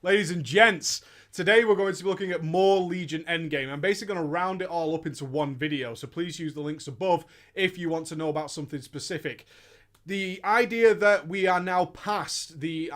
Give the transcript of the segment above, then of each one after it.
Ladies and gents, today we're going to be looking at more Legion Endgame. I'm basically going to round it all up into one video, so please use the links above if you want to know about something specific. The idea that we are now past the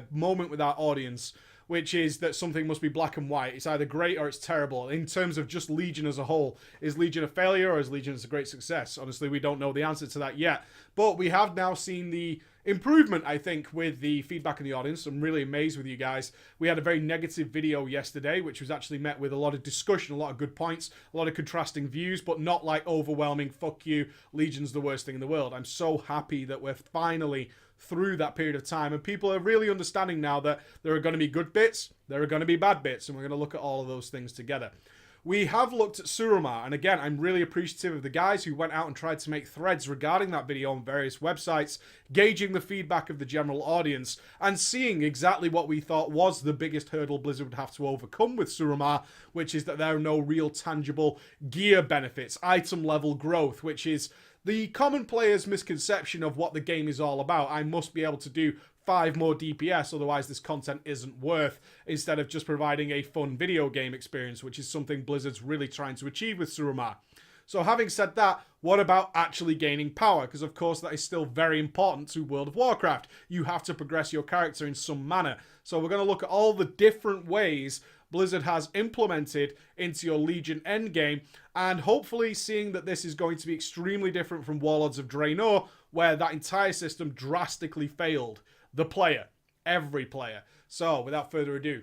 moment with our audience, which is that something must be black and white. It's either great or it's terrible. In terms of just Legion as a whole, is Legion a failure or is Legion a great success? Honestly, we don't know the answer to that yet. But we have now seen the improvement, I think, with the feedback in the audience. I'm really amazed with you guys. We had a very negative video yesterday, which was actually met with a lot of discussion, a lot of good points, a lot of contrasting views, but not like overwhelming, fuck you, Legion's the worst thing in the world. I'm so happy that we're finally through that period of time, and people are really understanding now that there are going to be good bits, there are going to be bad bits, and we're going to look at all of those things together. We have looked at Suruma, and again, I'm really appreciative of the guys who went out and tried to make threads regarding that video on various websites, gauging the feedback of the general audience, and seeing exactly what we thought was the biggest hurdle Blizzard would have to overcome with Suruma, which is that there are no real tangible gear benefits, item level growth, which is the common player's misconception of what the game is all about. I must be able to do 5 more DPS, otherwise this content isn't worth, instead of just providing a fun video game experience, which is something Blizzard's really trying to achieve with Suruma. So having said that, what about actually gaining power? Because of course that is still very important to World of Warcraft. You have to progress your character in some manner. So we're going to look at all the different ways Blizzard has implemented into your Legion endgame, and hopefully seeing that this is going to be extremely different from Warlords of Draenor, where that entire system drastically failed the player, every player. So without further ado,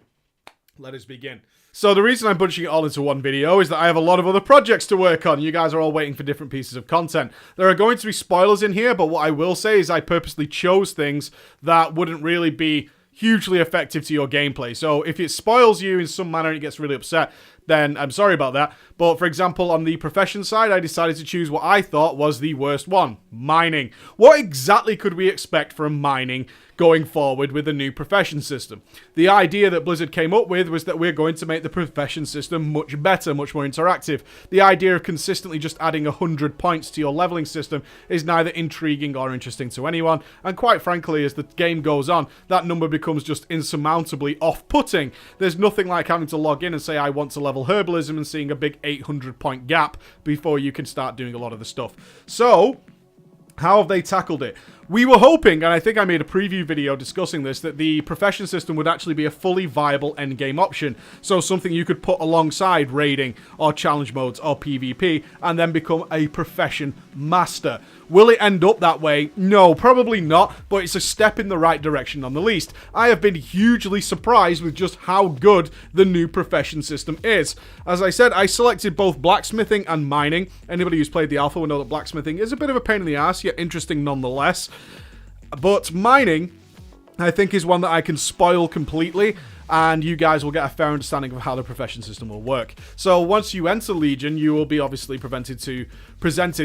let us begin. So the reason I'm bunching it all into one video is that I have a lot of other projects to work on. You guys are all waiting for different pieces of content. There are going to be spoilers in here, but what I will say is I purposely chose things that wouldn't really be hugely effective to your gameplay. So if it spoils you in some manner and it gets really upset, then I'm sorry about that. But for example, on the profession side, I decided to choose what I thought was the worst one, mining. What exactly could we expect from mining going forward with the new profession system? The idea that Blizzard came up with was that we're going to make the profession system much better, much more interactive. The idea of consistently just adding 100 points to your leveling system is neither intriguing or interesting to anyone, and quite frankly, as the game goes on, that number becomes just insurmountably off-putting. There's nothing like having to log in and say I want to level herbalism and seeing a big 800 point gap before you can start doing a lot of the stuff. So how have they tackled it? We were hoping, and I think I made a preview video discussing this, that the profession system would actually be a fully viable endgame option. So something you could put alongside raiding or challenge modes or PvP and then become a profession master. Will it end up that way? No, probably not, but it's a step in the right direction none the least. I have been hugely surprised with just how good the new profession system is. As I said, I selected both blacksmithing and mining. Anybody who's played the alpha will know that blacksmithing is a bit of a pain in the ass, yet interesting nonetheless. But mining, I think, is one that I can spoil completely, and you guys will get a fair understanding of how the profession system will work. So once you enter Legion, you will be obviously presented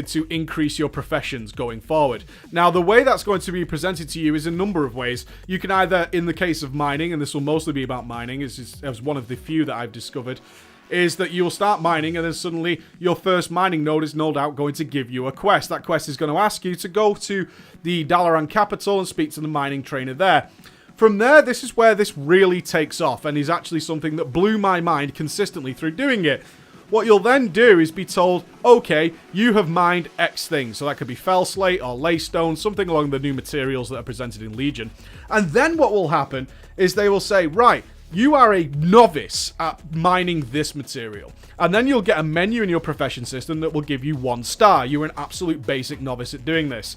to increase your professions going forward. Now, the way that's going to be presented to you is a number of ways. You can either, in the case of mining, and this will mostly be about mining, as one of the few that I've discovered, is that you'll start mining and then suddenly your first mining node is no doubt going to give you a quest. That quest is going to ask you to go to the Dalaran capital and speak to the mining trainer there. From there, this is where this really takes off and is actually something that blew my mind consistently through doing it. What you'll then do is be told, okay, you have mined X things. So that could be fell slate or laystone, something along the new materials that are presented in Legion. And then what will happen is they will say, right, you are a novice at mining this material. And then you'll get a menu in your profession system that will give you 1 star. You're an absolute basic novice at doing this.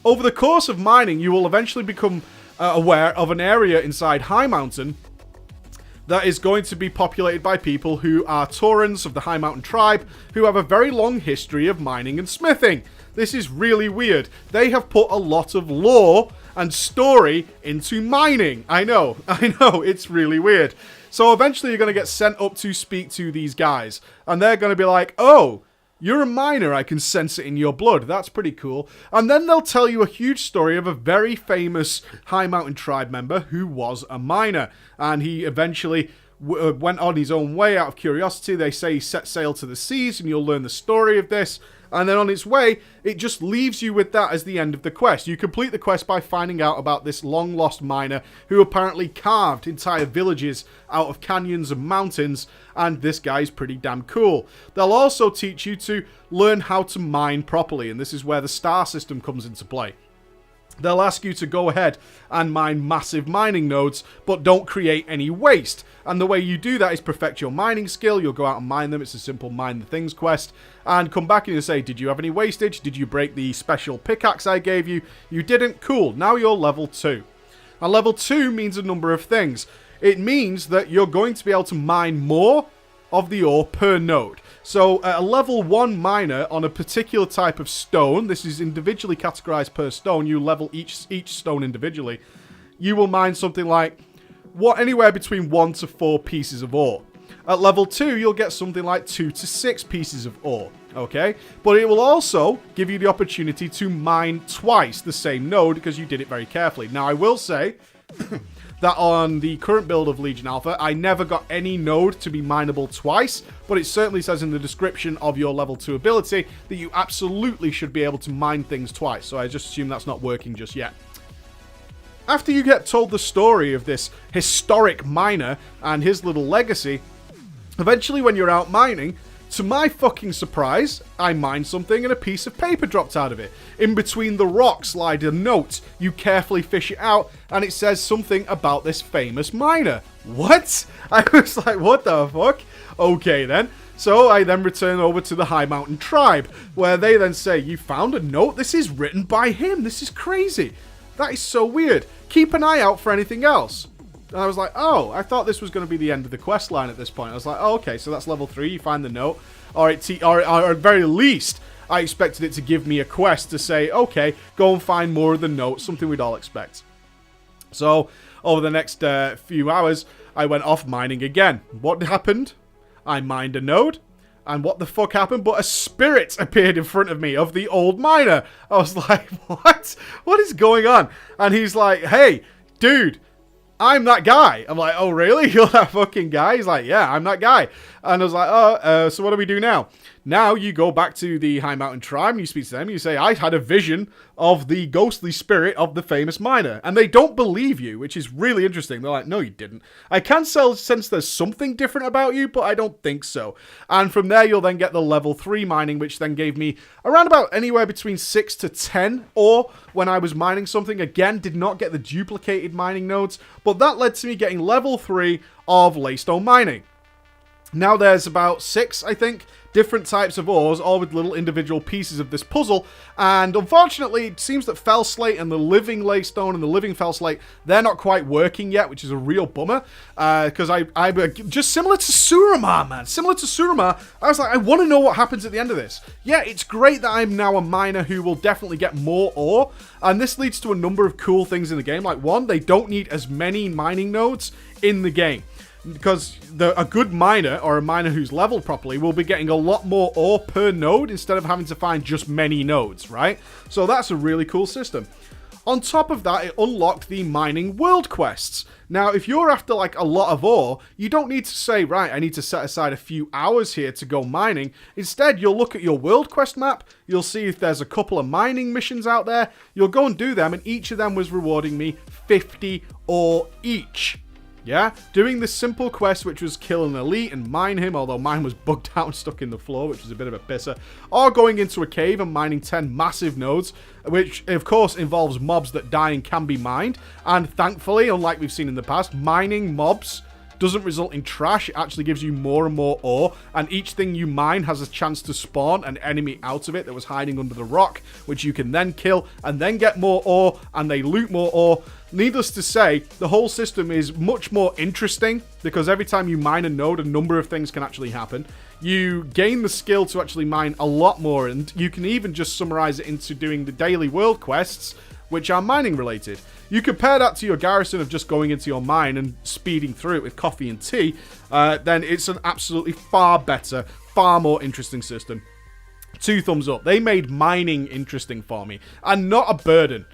Over the course of mining, you will eventually become aware of an area inside High Mountain that is going to be populated by people who are Taurans of the High Mountain tribe, who have a very long history of mining and smithing. This is really weird. They have put a lot of lore and story into mining. I know, it's really weird. So eventually you're going to get sent up to speak to these guys, and they're going to be like, oh, you're a miner, I can sense it in your blood. That's pretty cool. And then they'll tell you a huge story of a very famous High Mountain tribe member who was a miner. And he eventually went on his own way out of curiosity. They say he set sail to the seas, and you'll learn the story of this. And then on its way, it just leaves you with that as the end of the quest. You complete the quest by finding out about this long-lost miner who apparently carved entire villages out of canyons and mountains, and this guy's pretty damn cool. They'll also teach you to learn how to mine properly, and this is where the star system comes into play. They'll ask you to go ahead and mine massive mining nodes, but don't create any waste. And the way you do that is perfect your mining skill. You'll go out and mine them. It's a simple mine the things quest. And come back and you'll say, did you have any wastage? Did you break the special pickaxe I gave you? You didn't? Cool. Now you're level 2. And level 2 means a number of things. It means that you're going to be able to mine more of the ore per node. So a level 1 miner on a particular type of stone, this is individually categorized per stone, you level each stone individually, you will mine something like anywhere between 1 to 4 pieces of ore. At level 2, you'll get something like 2 to 6 pieces of ore, okay? But it will also give you the opportunity to mine twice the same node because you did it very carefully. Now, I will say that on the current build of Legion Alpha, I never got any node to be mineable twice, but it certainly says in the description of your level 2 ability that you absolutely should be able to mine things twice, so I just assume that's not working just yet. After you get told the story of this historic miner and his little legacy, eventually when you're out mining, to my fucking surprise, I mined something and a piece of paper dropped out of it. In between the rocks lied a note. You carefully fish it out and it says something about this famous miner. What? I was like, what the fuck? Okay then. So I then return over to the High Mountain Tribe, where they then say, you found a note? This is written by him. This is crazy. That is so weird. Keep an eye out for anything else. And I was like, oh, I thought this was going to be the end of the quest line at this point. I was like, oh, okay, so that's level 3. You find the note. Or at very least, I expected it to give me a quest to say, okay, go and find more of the note. Something we'd all expect. So, over the next few hours, I went off mining again. What happened? I mined a node. And what the fuck happened? But a spirit appeared in front of me of the old miner. I was like, what? What is going on? And he's like, hey, dude, I'm that guy. I'm like, oh, really? You're that fucking guy? He's like, yeah, I'm that guy. And I was like, oh, so what do we do now? Now you go back to the High Mountain Tribe and you speak to them. You say, I had a vision of the ghostly spirit of the famous miner. And they don't believe you, which is really interesting. They're like, no, you didn't. I can sense there's something different about you, but I don't think so. And from there, you'll then get the level 3 mining, which then gave me around about anywhere between 6 to 10 ore when I was mining something. Again, did not get the duplicated mining nodes, but that led to me getting level 3 of laystone mining. Now there's about 6, I think, different types of ores, all with little individual pieces of this puzzle, and unfortunately it seems that fell slate and the living laystone and the living fell slate, they're not quite working yet, which is a real bummer, because I just similar to Surama, man, similar to Surama, I was like, I want to know what happens at the end of this. Yeah, it's great that I'm now a miner who will definitely get more ore, and this leads to a number of cool things in the game. Like, one, they don't need as many mining nodes in the game, because a good miner, or a miner who's leveled properly, will be getting a lot more ore per node instead of having to find just many nodes, right? So that's a really cool system. On top of that, it unlocked the mining world quests. Now, if you're after like a lot of ore, you don't need to say, right, I need to set aside a few hours here to go mining. Instead, you'll look at your world quest map, you'll see if there's a couple of mining missions out there, you'll go and do them, and each of them was rewarding me 50 ore each. Yeah, doing this simple quest, which was kill an elite and mine him, although mine was bugged out and stuck in the floor, which is a bit of a pisser, or going into a cave and mining 10 massive nodes, which of course involves mobs that die and can be mined, and thankfully, unlike we've seen in the past, mining mobs doesn't result in trash. It actually gives you more and more ore, and each thing you mine has a chance to spawn an enemy out of it that was hiding under the rock, which you can then kill and then get more ore, and they loot more ore. Needless to say, the whole system is much more interesting because every time you mine a node, a number of things can actually happen. You gain the skill to actually mine a lot more, and you can even just summarize it into doing the daily world quests, which are mining related. You compare that to your garrison of just going into your mine and speeding through it with coffee and tea, then it's an absolutely far better, far more interesting system. 2 thumbs up. They made mining interesting for me, and not a burden.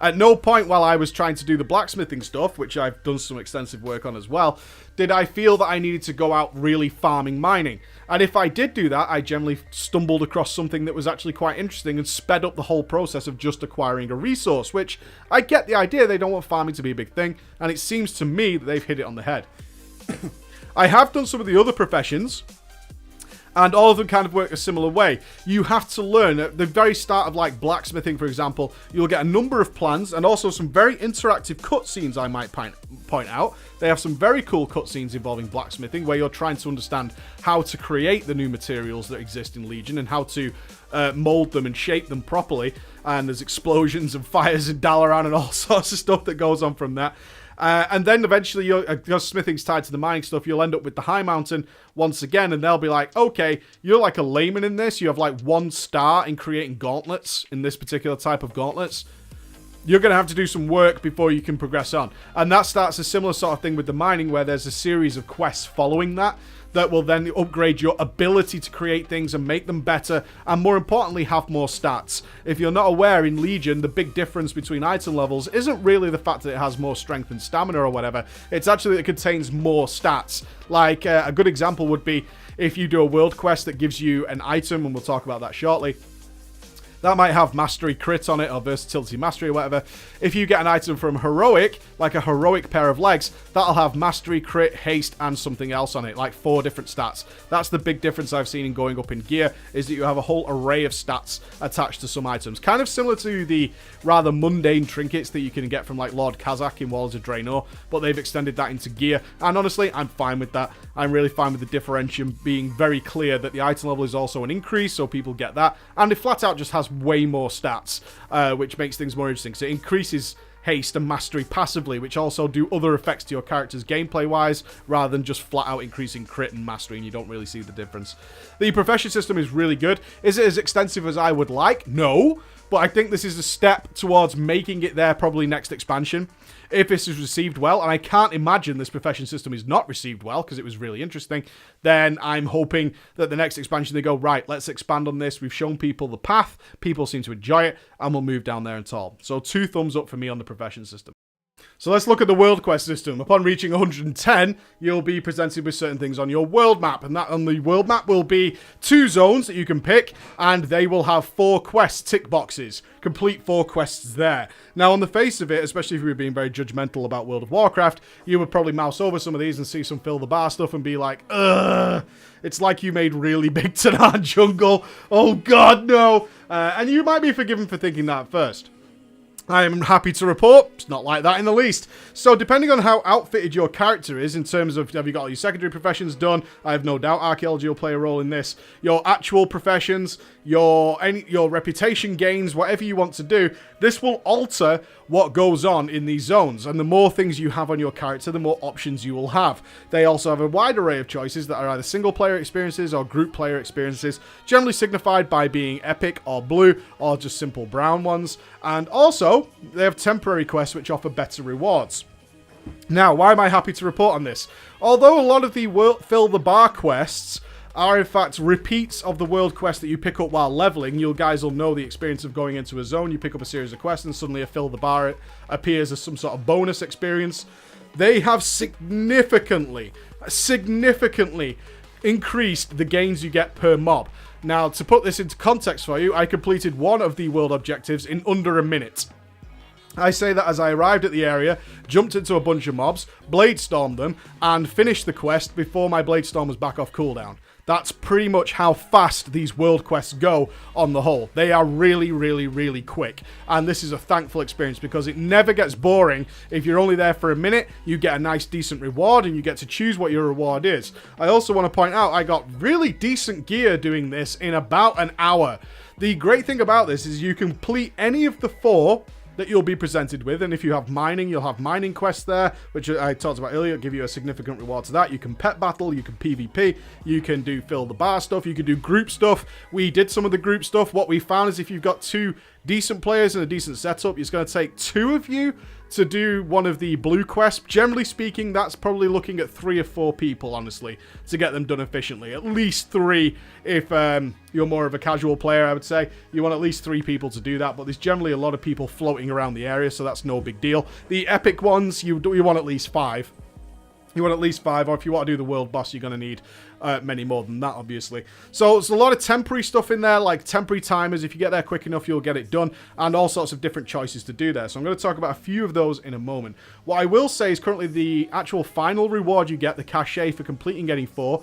At no point while I was trying to do the blacksmithing stuff, which I've done some extensive work on as well, did I feel that I needed to go out really farming mining. And if I did do that, I generally stumbled across something that was actually quite interesting and sped up the whole process of just acquiring a resource, which I get the idea they don't want farming to be a big thing, and it seems to me that they've hit it on the head. I have done some of the other professions, and all of them kind of work a similar way. You have to learn at the very start of like blacksmithing, for example, you'll get a number of plans and also some very interactive cutscenes, I might point out. They have some very cool cutscenes involving blacksmithing where you're trying to understand how to create the new materials that exist in Legion and how to mold them and shape them properly. And there's explosions and fires and Dalaran and all sorts of stuff that goes on from that. And then eventually, because smithing's tied to the mining stuff, you'll end up with the High Mountain once again, and they'll be like, okay, you're like a layman in this. You have like 1 star in creating gauntlets, in this particular type of gauntlets. You're going to have to do some work before you can progress on. And that starts a similar sort of thing with the mining, where there's a series of quests following that will then upgrade your ability to create things and make them better, and more importantly, have more stats. If you're not aware, in Legion, the big difference between item levels isn't really the fact that it has more strength and stamina or whatever. It's actually that it contains more stats. Like, a good example would be if you do a world quest that gives you an item, and we'll talk about that shortly. That might have mastery crit on it, or versatility mastery, or whatever. If you get an item from heroic, like a heroic pair of legs, that'll have mastery, crit, haste, and something else on it, like 4 different stats. That's the big difference I've seen in going up in gear, is that you have a whole array of stats attached to some items. Kind of similar to the rather mundane trinkets that you can get from like Lord Kazakh in Walls of Draenor, but they've extended that into gear. And honestly, I'm fine with that. I'm really fine with the differentiation being very clear that the item level is also an increase, so people get that. And it flat out just has way more stats, which makes things more interesting. So it increases haste and mastery passively, which also do other effects to your characters gameplay wise, rather than just flat out increasing crit and mastery, and you don't really see the difference. The profession system is really good. Is it as extensive as I would like? No, but I think this is a step towards making it there probably next expansion, if this is received well, and I can't imagine this profession system is not received well, because it was really interesting. Then I'm hoping that the next expansion they go, right, let's expand on this. We've shown people the path, people seem to enjoy it, and we'll move down there and all. So 2 thumbs up for me on the profession system. So let's look at the world quest system. Upon reaching 110, you'll be presented with certain things on your world map, and that on the world map will be 2 zones that you can pick, and they will have 4 quest tick boxes. Complete 4 quests there. Now, on the face of it, especially if you were being very judgmental about World of Warcraft, you would probably mouse over some of these and see some fill the bar stuff and be like, ugh, it's like you made really big Tanaan jungle. Oh god, no. And you might be forgiven for thinking that at first. I am happy to report, it's not like that in the least. So depending on how outfitted your character is in terms of, have you got all your secondary professions done? I have no doubt archaeology will play a role in this. Your actual professions, your reputation gains, whatever you want to do, this will alter what goes on in these zones. And the more things you have on your character, the more options you will have. They also have a wide array of choices that are either single player experiences or group player experiences, generally signified by being epic or blue or just simple brown ones. And also, they have temporary quests which offer better rewards. Now, why am I happy to report on this? Although a lot of the fill the bar quests are in fact repeats of the world quest that you pick up while leveling, you guys will know the experience of going into a zone, you pick up a series of quests, and suddenly a fill the bar appears as some sort of bonus experience. They have significantly increased the gains you get per mob. Now, to put this into context for you, I completed one of the world objectives in under a minute. I say that as I arrived at the area, jumped into a bunch of mobs, bladestormed them, and finished the quest before my bladestorm was back off cooldown. That's pretty much how fast these world quests go on the whole. They are really, really, really quick. And this is a thankful experience because it never gets boring. If you're only there for a minute, you get a nice, decent reward and you get to choose what your reward is. I also want to point out I got really decent gear doing this in about an hour. The great thing about this is you complete any of the 4 that you'll be presented with, and if you have mining, you'll have mining quests there, which I talked about earlier, give you a significant reward to that. You can pet battle, you can PvP, you can do fill the bar stuff, you can do group stuff. We did some of the group stuff. What we found is if you've got 2 decent players and a decent setup, it's going to take 2 of you to do one of the blue quests. Generally speaking, that's probably looking at 3 or 4 people, honestly, to get them done efficiently. At least 3 if you're more of a casual player, I would say. You want at least 3 people to do that, but there's generally a lot of people floating around the area, so that's no big deal. The epic ones, you want at least 5. You want at least 5, or if you want to do the world boss, you're going to need many more than that, obviously. So there's a lot of temporary stuff in there, like temporary timers. If you get there quick enough, you'll get it done, and all sorts of different choices to do there. So I'm going to talk about a few of those in a moment. What I will say is currently the actual final reward you get, the cachet for completing getting 4,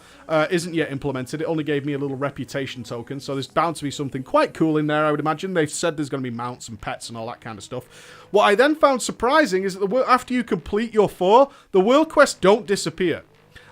isn't yet implemented. It only gave me a little reputation token, so there's bound to be something quite cool in there, I would imagine. They've said there's going to be mounts and pets and all that kind of stuff. What I then found surprising is that after you complete your 4, the world quests don't disappear.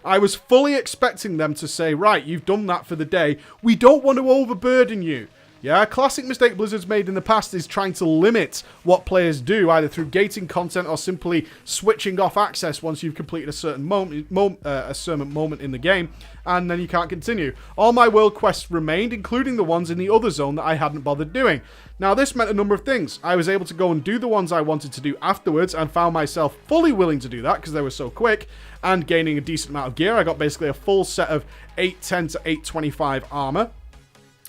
I was fully expecting them to say, right, you've done that for the day. We don't want to overburden you. Yeah, a classic mistake Blizzard's made in the past is trying to limit what players do, either through gating content or simply switching off access once you've completed a certain moment in the game, and then you can't continue. All my world quests remained, including the ones in the other zone that I hadn't bothered doing. Now, this meant a number of things. I was able to go and do the ones I wanted to do afterwards, and found myself fully willing to do that because they were so quick, and gaining a decent amount of gear. I got basically a full set of 810 to 825 armor,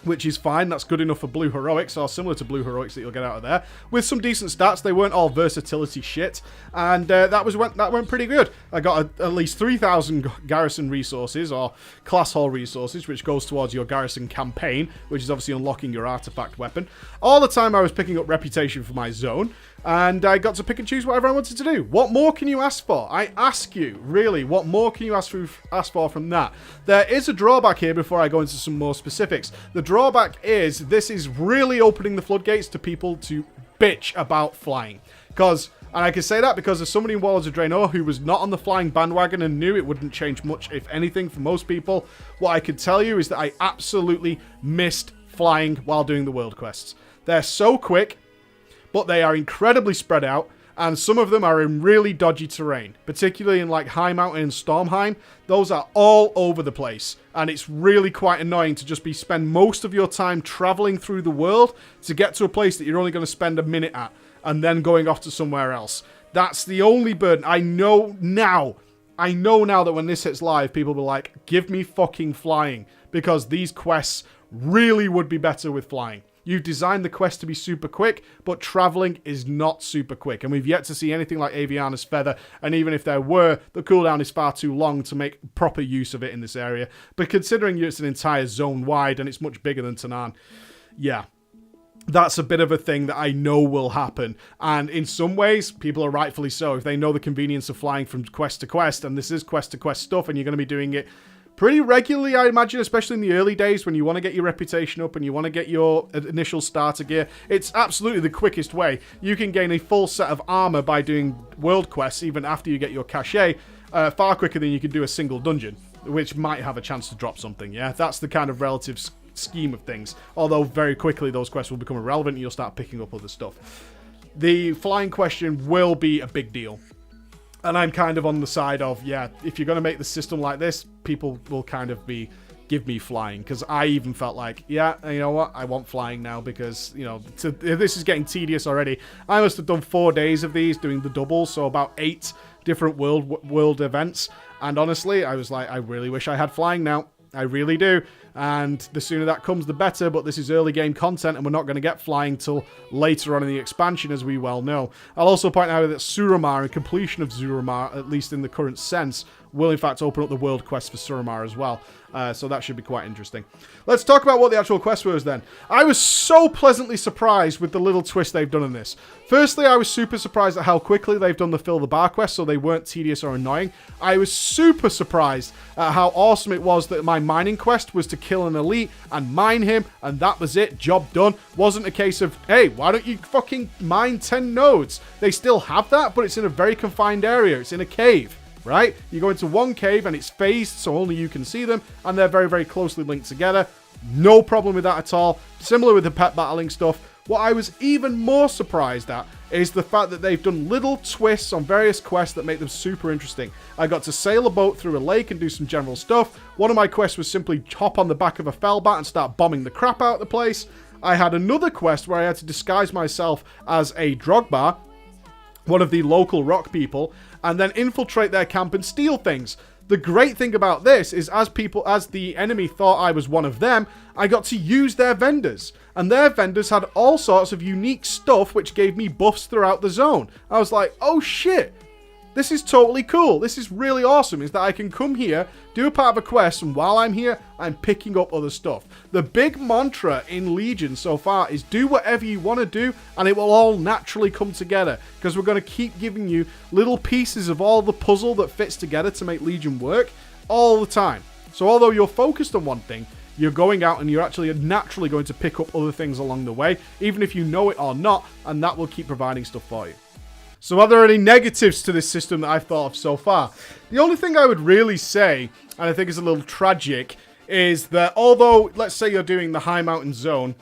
which is fine. That's good enough for Blue Heroics, or similar to Blue Heroics that you'll get out of there, with some decent stats. They weren't all versatility shit, and that went pretty good. I got at least 3,000 garrison resources, or class hall resources, which goes towards your garrison campaign, which is obviously unlocking your artifact weapon. All the time I was picking up reputation for my zone, and I got to pick and choose whatever I wanted to do. What more can you ask for? I ask you, really, what more can you ask for from that? There is a drawback here before I go into some more specifics. The drawback is this is really opening the floodgates to people to bitch about flying. And I can say that because as somebody in Warlords of Draenor who was not on the flying bandwagon and knew it wouldn't change much, if anything, for most people, what I could tell you is that I absolutely missed flying while doing the world quests. They're so quick, but they are incredibly spread out, and some of them are in really dodgy terrain, particularly in like High Mountain and Stormheim. Those are all over the place, and it's really quite annoying to just spend most of your time traveling through the world to get to a place that you're only going to spend a minute at, and then going off to somewhere else. That's the only burden. I know now that when this hits live, people will be like, give me fucking flying, because these quests really would be better with flying. You've designed the quest to be super quick, but traveling is not super quick. And we've yet to see anything like Aviana's Feather. And even if there were, the cooldown is far too long to make proper use of it in this area. But considering it's an entire zone wide and it's much bigger than Tanaan, yeah, that's a bit of a thing that I know will happen. And in some ways, people are rightfully so. If they know the convenience of flying from quest to quest, and this is quest to quest stuff, and you're going to be doing it pretty regularly, I imagine, especially in the early days when you want to get your reputation up and you want to get your initial starter gear. It's absolutely the quickest way. You can gain a full set of armor by doing world quests, even after you get your cachet, far quicker than you can do a single dungeon, which might have a chance to drop something, yeah? That's the kind of relative scheme of things. Although very quickly those quests will become irrelevant and you'll start picking up other stuff. The flying question will be a big deal. And I'm kind of on the side of, yeah, if you're going to make the system like this, people will kind of give me flying. Because I even felt like, yeah, you know what, I want flying now because, you know, this is getting tedious already. I must have done 4 days of these doing the doubles, so about 8 different world events. And honestly, I was like, I really wish I had flying now. I really do. And the sooner that comes, the better. But this is early game content, and we're not going to get flying till later on in the expansion, as we well know. I'll also point out that Suramar and completion of Suramar, at least in the current sense, will in fact open up the world quest for Suramar as well. So that should be quite interesting. Let's talk about what the actual quest was then. I was so pleasantly surprised with the little twist they've done in this. Firstly, I was super surprised at how quickly they've done the fill the bar quest, so they weren't tedious or annoying. I was super surprised at how awesome it was that my mining quest was to kill an elite and mine him, and that was it, job done. Wasn't a case of, hey, why don't you fucking mine 10 nodes? They still have that, but it's in a very confined area. It's in a cave. Right? You go into one cave and it's phased, so only you can see them, and they're very, very closely linked together. No problem with that at all. Similar with the pet battling stuff. What I was even more surprised at is the fact that they've done little twists on various quests that make them super interesting. I got to sail a boat through a lake and do some general stuff. One of my quests was simply hop on the back of a fellbat and start bombing the crap out of the place. I had another quest where I had to disguise myself as a Drogba, one of the local rock people, and then infiltrate their camp and steal things. The great thing about this is as the enemy thought I was one of them, I got to use their vendors. And their vendors had all sorts of unique stuff which gave me buffs throughout the zone. I was like, oh shit, this is totally cool. This is really awesome, is that I can come here, do a part of a quest, and while I'm here, I'm picking up other stuff. The big mantra in Legion so far is do whatever you want to do, and it will all naturally come together, because we're going to keep giving you little pieces of all the puzzle that fits together to make Legion work all the time. So although you're focused on one thing, you're going out and you're actually naturally going to pick up other things along the way, even if you know it or not, and that will keep providing stuff for you. So are there any negatives to this system that I've thought of so far? The only thing I would really say, and I think is a little tragic, is that although, let's say you're doing the high mountain zone,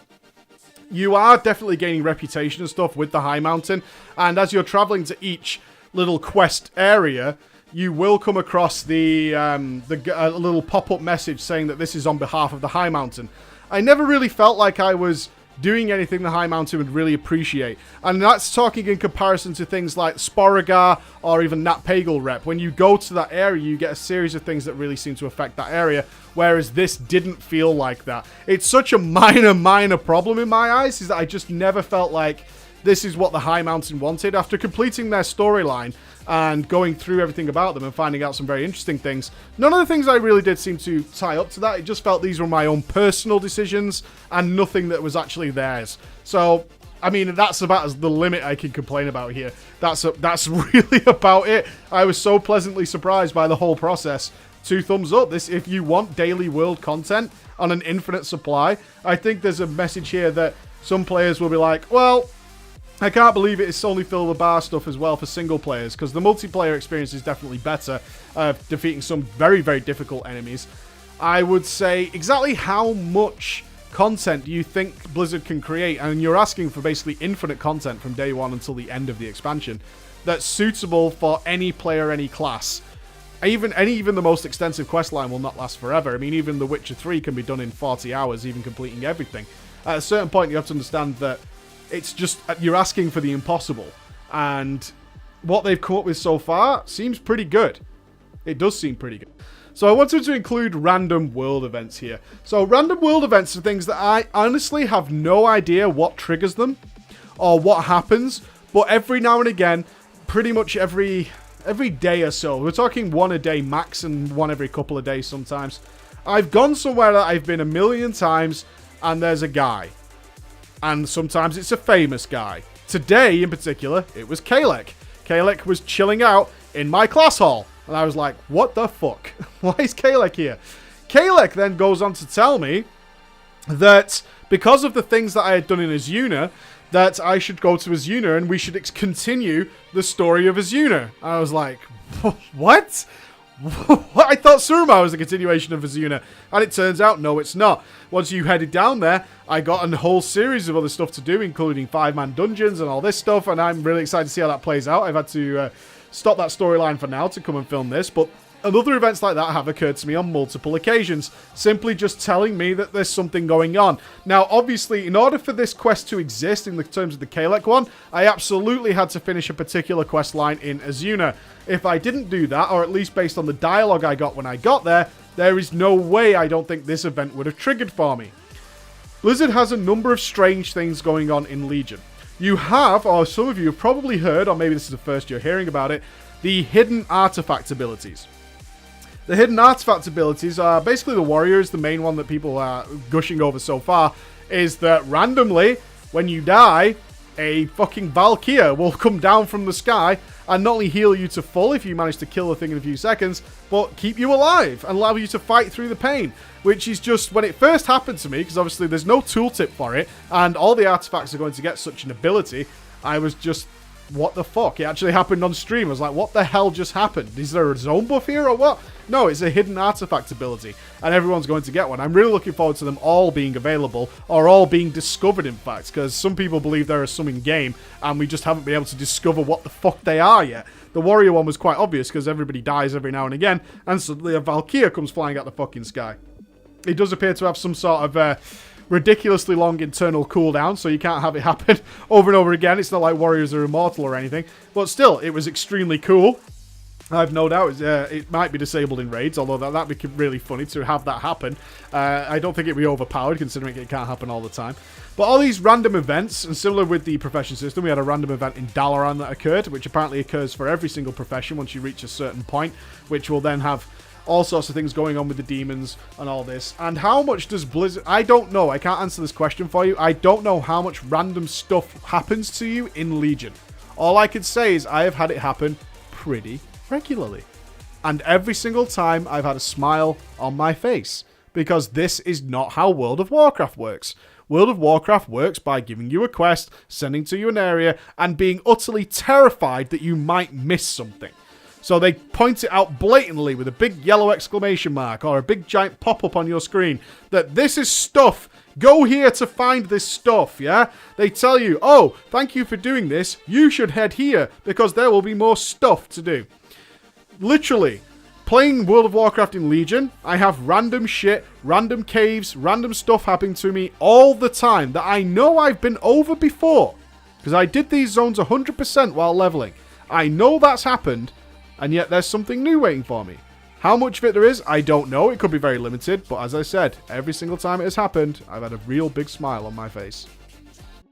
you are definitely gaining reputation and stuff with the high mountain, and as you're traveling to each little quest area, you will come across the little pop-up message saying that this is on behalf of the high mountain. I never really felt like I was doing anything the high mountain would really appreciate. And that's talking in comparison to things like Sporagar or even Nat Pagal Rep. When you go to that area, you get a series of things that really seem to affect that area, whereas this didn't feel like that. It's such a minor problem in my eyes, is that I just never felt like this is what the high mountain wanted. After completing their storyline and going through everything about them and finding out some very interesting things, none of the things I really did seem to tie up to that. It just felt these were my own personal decisions and nothing that was actually theirs. So, I mean, that's about the limit I can complain about here. That's really about it. I was so pleasantly surprised by the whole process. 2 thumbs up. This, if you want daily world content on an infinite supply, I think there's a message here that some players will be like, well, I can't believe it's only filled with bar stuff as well for single players, because the multiplayer experience is definitely better, defeating some very, very difficult enemies. I would say, exactly how much content do you think Blizzard can create? And you're asking for basically infinite content from day one until the end of the expansion that's suitable for any player, any class. Even the most extensive quest line will not last forever. I mean, even The Witcher 3 can be done in 40 hours, even completing everything. At a certain point, you have to understand that it's just, you're asking for the impossible. And what they've come up with so far seems pretty good. It does seem pretty good. So I wanted to include random world events here. So random world events are things that I honestly have no idea what triggers them or what happens. But every now and again, pretty much every day or so, we're talking 1 a day max and 1 every couple of days sometimes, I've gone somewhere that I've been a million times and there's a guy. And sometimes it's a famous guy. Today, in particular, it was Kalek. Kalek was chilling out in my class hall. And I was like, what the fuck? Why is Kalek here? Kalek then goes on to tell me that because of the things that I had done in Azuna, that I should go to Azuna and we should continue the story of Azuna. I was like, what? I thought Surma was a continuation of Azuna, and it turns out, no, it's not. Once you headed down there, I got a whole series of other stuff to do, including 5-man dungeons and all this stuff, and I'm really excited to see how that plays out. I've had to stop that storyline for now to come and film this, but other events like that have occurred to me on multiple occasions, simply just telling me that there's something going on. Now, obviously, in order for this quest to exist in the terms of the Kalek one, I absolutely had to finish a particular quest line in Azuna. If I didn't do that, or at least based on the dialogue I got when I got there, there is no way I don't think this event would have triggered for me. Blizzard has a number of strange things going on in Legion. You have, or some of you have probably heard, or maybe this is the first you're hearing about it, the hidden artifact abilities. The hidden artifact abilities are basically the warrior is the main one that people are gushing over so far, is that randomly, when you die, a fucking Valkyria will come down from the sky and not only heal you to full if you manage to kill the thing in a few seconds, but keep you alive and allow you to fight through the pain. Which is just, when it first happened to me, because obviously there's no tooltip for it, and all the artifacts are going to get such an ability, I was just, what the fuck? It actually happened on stream. I was like, what the hell just happened? Is there a zone buff here or what? No, it's a hidden artifact ability, and everyone's going to get one. I'm really looking forward to them all being available, or all being discovered, in fact, because some people believe there are some in-game, and we just haven't been able to discover what the fuck they are yet. The warrior one was quite obvious, because everybody dies every now and again, and suddenly a Valkyria comes flying out the fucking sky. It does appear to have some sort of, ridiculously long internal cooldown, so you can't have it happen over and over again. It's not like warriors are immortal or anything, but still, it was extremely cool. I've no doubt it might be disabled in raids, although that'd be really funny to have that happen. I don't think it'd be overpowered, considering it can't happen all the time. But all these random events, and similar with the profession system, we had a random event in Dalaran that occurred, which apparently occurs for every single profession once you reach a certain point, which will then have all sorts of things going on with the demons and all this. And how much does Blizzard... I don't know. I can't answer this question for you. I don't know how much random stuff happens to you in Legion. All I can say is I have had it happen pretty regularly. And every single time I've had a smile on my face. Because this is not how World of Warcraft works. World of Warcraft works by giving you a quest, sending to you an area, and being utterly terrified that you might miss something. So they point it out blatantly with a big yellow exclamation mark or a big giant pop-up on your screen that this is stuff. Go here to find this stuff, yeah? They tell you, oh, thank you for doing this. You should head here because there will be more stuff to do. Literally, playing World of Warcraft in Legion, I have random shit, random caves, random stuff happening to me all the time that I know I've been over before. Because I did these zones 100% while leveling. I know that's happened, and yet there's something new waiting for me. How much of it there is, I don't know. It could be very limited, but as I said, every single time it has happened, I've had a real big smile on my face.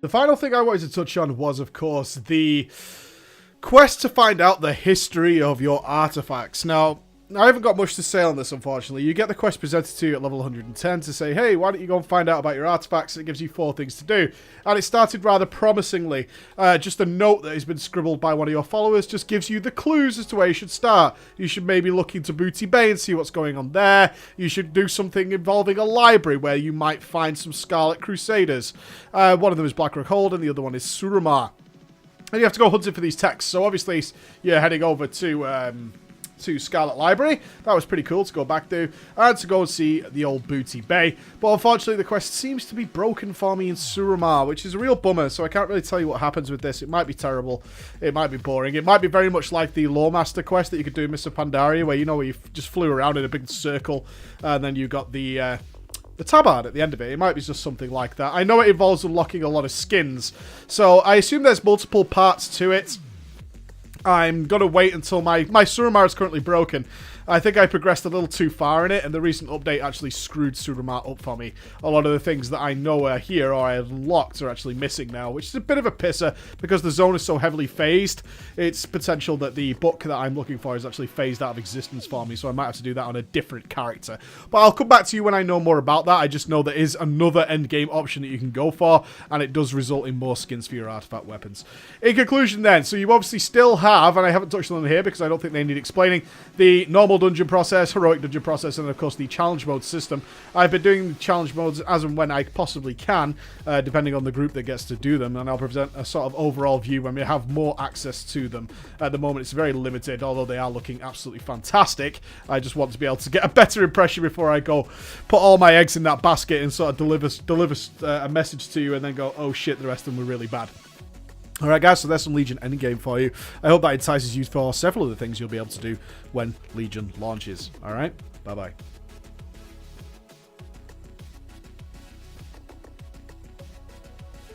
The final thing I wanted to touch on was, of course, the quest to find out the history of your artifacts. Now, I haven't got much to say on this, unfortunately. You get the quest presented to you at level 110 to say, hey, why don't you go and find out about your artifacts? It gives you 4 things to do. And it started rather promisingly. Just a note that has been scribbled by one of your followers just gives you the clues as to where you should start. You should maybe look into Booty Bay and see what's going on there. You should do something involving a library where you might find some Scarlet Crusaders. One of them is Blackrock Hold and the other one is Suramar. And you have to go hunting for these texts. So obviously you're heading over to Scarlet Library. That was pretty cool to go back to. And to go and see the old Booty Bay. But unfortunately the quest seems to be broken for me in Suramar, which is a real bummer. So I can't really tell you what happens with this. It might be terrible. It might be boring. It might be very much like the Lawmaster quest that you could do in Mists of Pandaria, where where you just flew around in a big circle. And then you got the tabard at the end of it. It might be just something like that. I know it involves unlocking a lot of skins. So I assume there's multiple parts to it. I'm going to wait until my Suramar is currently broken. I think I progressed a little too far in it, and the recent update actually screwed Suramar up for me. A lot of the things that I know are here or I have unlocked are actually missing now, which is a bit of a pisser because the zone is so heavily phased. It's potential that the book that I'm looking for is actually phased out of existence for me, so I might have to do that on a different character. But I'll come back to you when I know more about that. I just know there is another endgame option that you can go for, and it does result in more skins for your artifact weapons. In conclusion then, so you obviously still have, and I haven't touched on them here because I don't think they need explaining, the normal dungeon process, heroic dungeon process, and of course the challenge mode system. I've been doing the challenge modes as and when I possibly can, depending on the group that gets to do them, and I'll present a sort of overall view when we have more access to them. At the moment it's very limited, although they are looking absolutely fantastic. I just want to be able to get a better impression before I go put all my eggs in that basket and sort of deliver a message to you and then go, oh shit, the rest of them were really bad. Alright guys, so there's some Legion endgame for you. I hope that entices you for several of the things you'll be able to do when Legion launches. Alright, bye bye.